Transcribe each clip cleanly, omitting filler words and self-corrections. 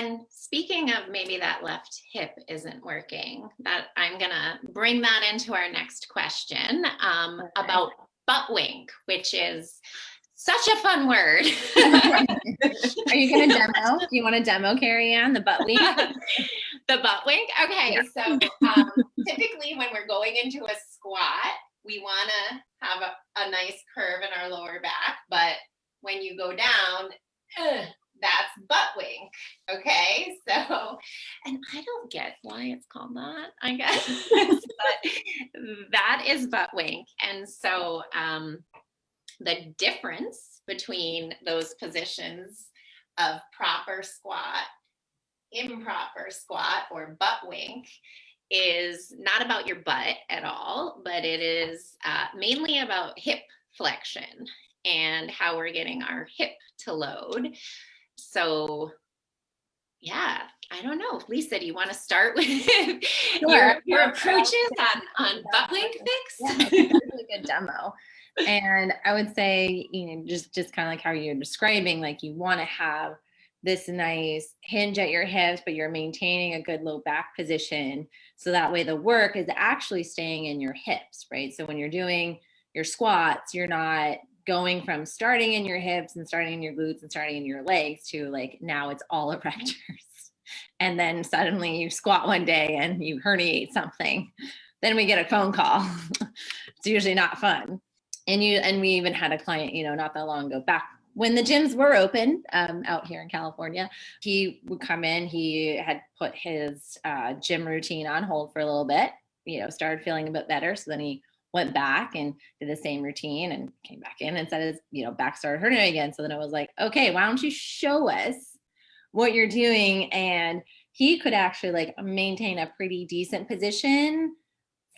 And speaking of maybe that left hip isn't working, that I'm gonna bring that into our next question about buttwink, which is such a fun word. Are you going to demo? Do you want to demo, Carrie Ann, the buttwink? The buttwink? Okay, yeah. So typically when we're going into a squat, we want to have a nice curve in our lower back, but when you go down, that's buttwink. Okay, so, and I don't get why it's called that, I guess, but that is buttwink. And so the difference between those positions of proper squat, improper squat, or buttwink is not about your butt at all, but it is mainly about hip flexion and how we're getting our hip to load. So yeah, I don't know. Lisa, do you want to start with your approaches on buttwink fix? Yeah, that's a really good demo. And I would say, just kind of like how you're describing, like you want to have this nice hinge at your hips, but you're maintaining a good low back position. So that way the work is actually staying in your hips, right? So when you're doing your squats, you're not going from starting in your hips and starting in your glutes and starting in your legs to like, now it's all erectors. And then suddenly you squat one day and you herniate something. Then we get a phone call. It's usually not fun. And we even had a client, not that long ago, back when the gyms were open out here in California. He would come in, he had put his gym routine on hold for a little bit, started feeling a bit better. So then he went back and did the same routine and came back in and said his, back started hurting again. So then I was like, okay, why don't you show us what you're doing? And he could actually like maintain a pretty decent position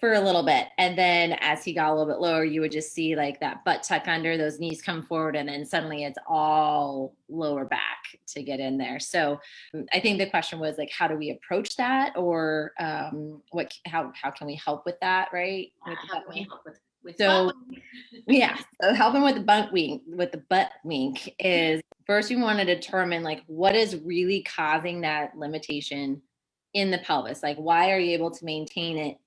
for a little bit. And then as he got a little bit lower, you would just see like that butt tuck under, those knees come forward, and then suddenly it's all lower back to get in there. So I think the question was like, how do we approach that? Or how can we help with that, right? How can we help with so yeah, so helping with the butt wink is first we want to determine like what is really causing that limitation in the pelvis. Like why are you able to maintain it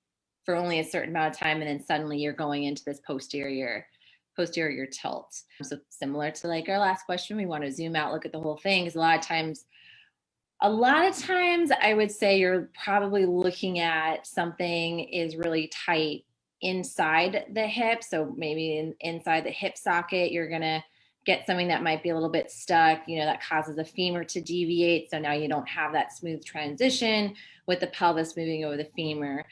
for only a certain amount of time and then suddenly you're going into this posterior tilt? So similar to like our last question, we want to zoom out, look at the whole thing, because a lot of times I would say you're probably looking at something is really tight inside the hip. So maybe inside the hip socket, you're going to get something that might be a little bit stuck, that causes the femur to deviate. So now you don't have that smooth transition with the pelvis moving over the femur.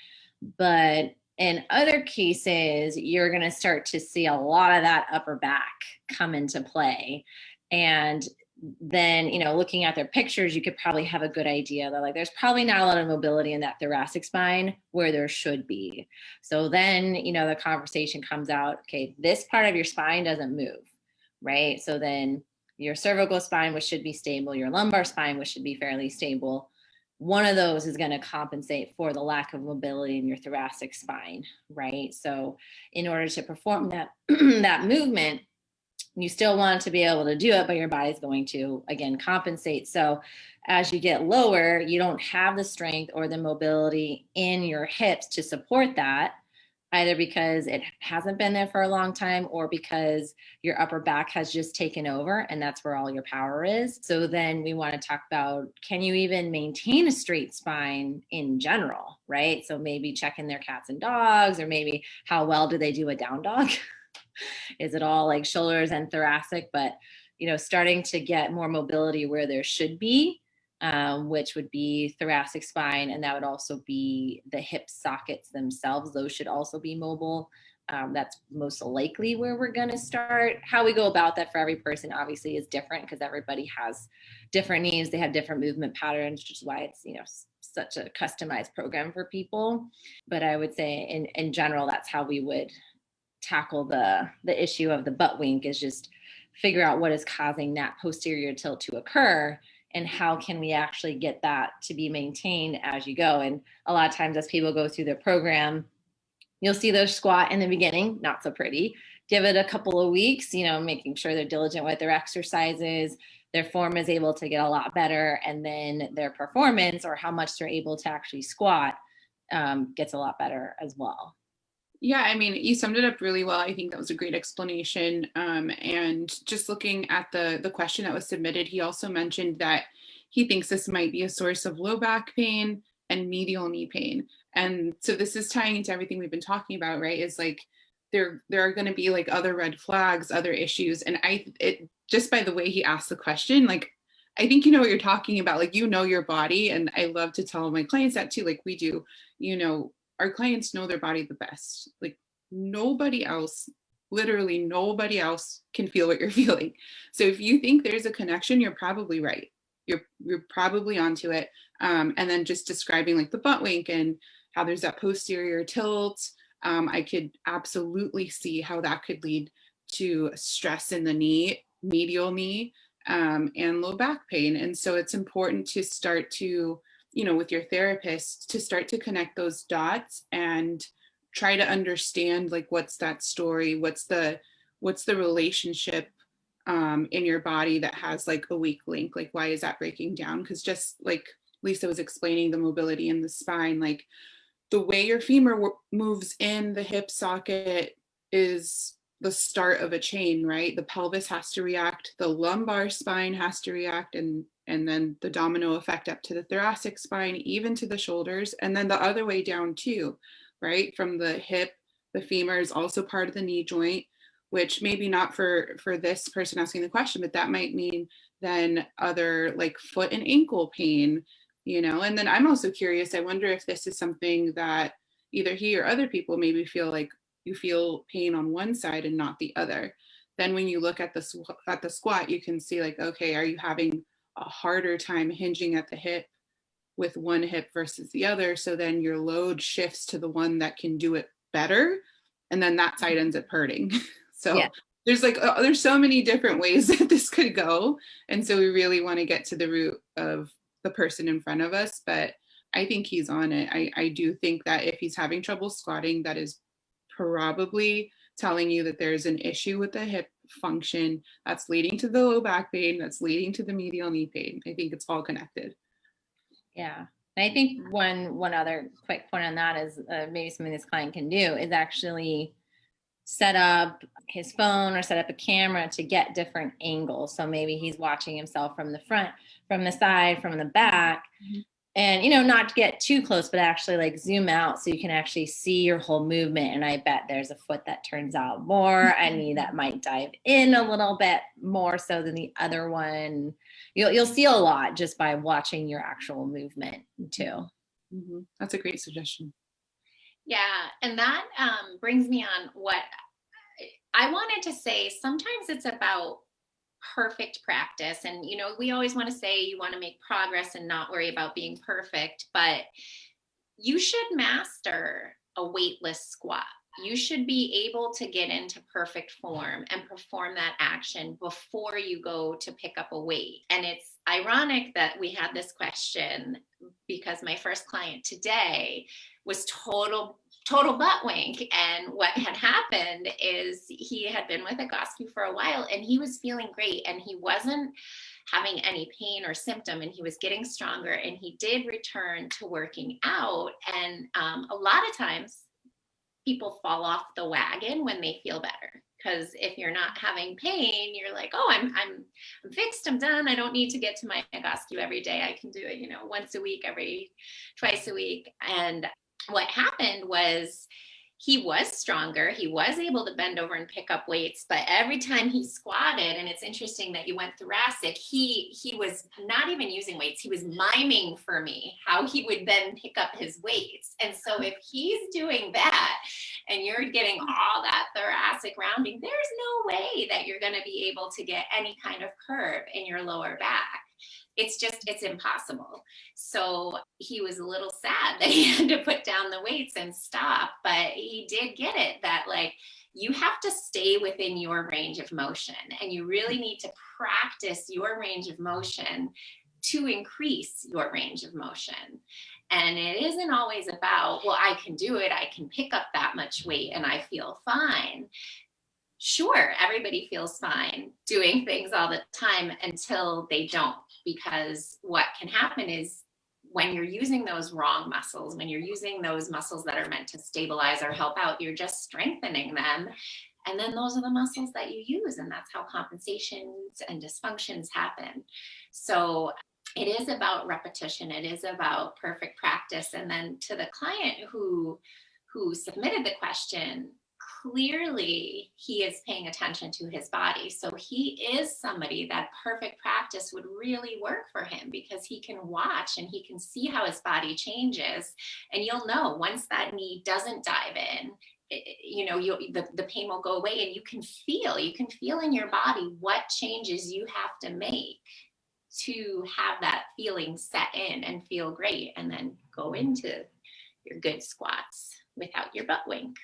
But in other cases, you're going to start to see a lot of that upper back come into play. And then, looking at their pictures, you could probably have a good idea that like there's probably not a lot of mobility in that thoracic spine where there should be. So then, the conversation comes out, okay, this part of your spine doesn't move, right? So then your cervical spine, which should be stable, your lumbar spine, which should be fairly stable, one of those is going to compensate for the lack of mobility in your thoracic spine, right? So in order to perform that that movement, you still want to be able to do it, but your body's going to, again, compensate. So as you get lower, you don't have the strength or the mobility in your hips to support that, either because it hasn't been there for a long time or because your upper back has just taken over and that's where all your power is. So then we want to talk about, can you even maintain a straight spine in general, right? So maybe checking their cats and dogs, or maybe how well do they do a down dog? Is it all like shoulders and thoracic, but, starting to get more mobility where there should be, which would be thoracic spine. And that would also be the hip sockets themselves. Those should also be mobile. That's most likely where we're going to start. How we go about that for every person obviously is different because everybody has different needs. They have different movement patterns, which is why it's, such a customized program for people. But I would say in general, that's how we would tackle the issue of the butt wink, is just figure out what is causing that posterior tilt to occur and how can we actually get that to be maintained as you go. And a lot of times as people go through their program, you'll see those squat in the beginning, not so pretty. Give it a couple of weeks, making sure they're diligent with their exercises, their form is able to get a lot better, and then their performance or how much they're able to actually squat gets a lot better as well. Yeah, I mean, you summed it up really well. I think that was a great explanation. And just looking at the question that was submitted, he also mentioned that he thinks this might be a source of low back pain and medial knee pain. And so this is tying into everything we've been talking about, right? Is like there are going to be like other red flags, other issues. And it just by the way he asked the question, like, I think you know what you're talking about. Like, you know your body. And I love to tell my clients that too, like we do, you know, our clients know their body the best. Like nobody else, literally nobody else can feel what you're feeling. So if you think there's a connection, you're probably right. You're probably onto it. And then just describing like the butt wink and how there's that posterior tilt. I could absolutely see how that could lead to stress in the knee, medial knee, and low back pain. And so it's important to start to, you know, with your therapist, to start to connect those dots and try to understand like what's that story, what's the relationship in your body that has like a weak link, like why is that breaking down? Because just like Lisa was explaining, the mobility in the spine, like the way your femur moves in the hip socket is the start of a chain, right? The pelvis has to react, the lumbar spine has to react, and then the domino effect up to the thoracic spine, even to the shoulders, and then the other way down too, right? From the hip, the femur is also part of the knee joint, which maybe not for this person asking the question, but that might mean then other like foot and ankle pain, you know. And then I'm also curious, I wonder if this is something that either he or other people maybe feel like you feel pain on one side and not the other. Then when you look at the squat, you can see like, okay, are you having a harder time hinging at the hip with one hip versus the other? So then your load shifts to the one that can do it better, and then that side ends up hurting. So yeah. There's so many different ways that this could go, and so we really want to get to the root of the person in front of us. But I think he's on it. I do think that if he's having trouble squatting, that is probably telling you that there's an issue with the hip function that's leading to the low back pain, that's leading to the medial knee pain. I think it's all connected. Yeah. And I think one other quick point on that is maybe something this client can do is actually set up his phone or set up a camera to get different angles. So maybe he's watching himself from the front, from the side, from the back. Mm-hmm. And, you know, not to get too close, but actually like zoom out so you can actually see your whole movement. And I bet there's a foot that turns out more, a knee that might dive in a little bit more so than the other one. You'll see a lot just by watching your actual movement too. Mm-hmm. That's a great suggestion. Yeah. And that brings me on what I wanted to say. Sometimes it's about perfect practice. And, you know, we always want to say you want to make progress and not worry about being perfect, but you should master a weightless squat. You should be able to get into perfect form and perform that action before you go to pick up a weight. And it's ironic that we had this question because my first client today was total butt wink. And what had happened is he had been with Egoscue for a while and he was feeling great and he wasn't having any pain or symptom and he was getting stronger and he did return to working out. And a lot of times people fall off the wagon when they feel better. Because if you're not having pain, you're like, oh, I'm fixed, I'm done. I don't need to get to my Egoscue every day. I can do it, you know, once a week, twice a week. And what happened was he was stronger. He was able to bend over and pick up weights, but every time he squatted, and it's interesting that you went thoracic, he was not even using weights. He was miming for me how he would then pick up his weights. And so if he's doing that and you're getting all that thoracic rounding, there's no way that you're going to be able to get any kind of curve in your lower back. It's impossible. So he was a little sad that he had to put down the weights and stop, but he did get it that like you have to stay within your range of motion and you really need to practice your range of motion to increase your range of motion. And it isn't always about, well, I can do it. I can pick up that much weight and I feel fine. Sure, everybody feels fine doing things all the time until they don't, because what can happen is when you're using those wrong muscles, when you're using those muscles that are meant to stabilize or help out, you're just strengthening them. And then those are the muscles that you use, and that's how compensations and dysfunctions happen. So it is about repetition. It is about perfect practice. And then to the client who submitted the question, clearly he is paying attention to his body. So he is somebody that perfect practice would really work for him, because he can watch and he can see how his body changes. And you'll know once that knee doesn't dive in, the pain will go away, and you can feel in your body what changes you have to make to have that feeling set in and feel great, and then go into your good squats without your butt wink.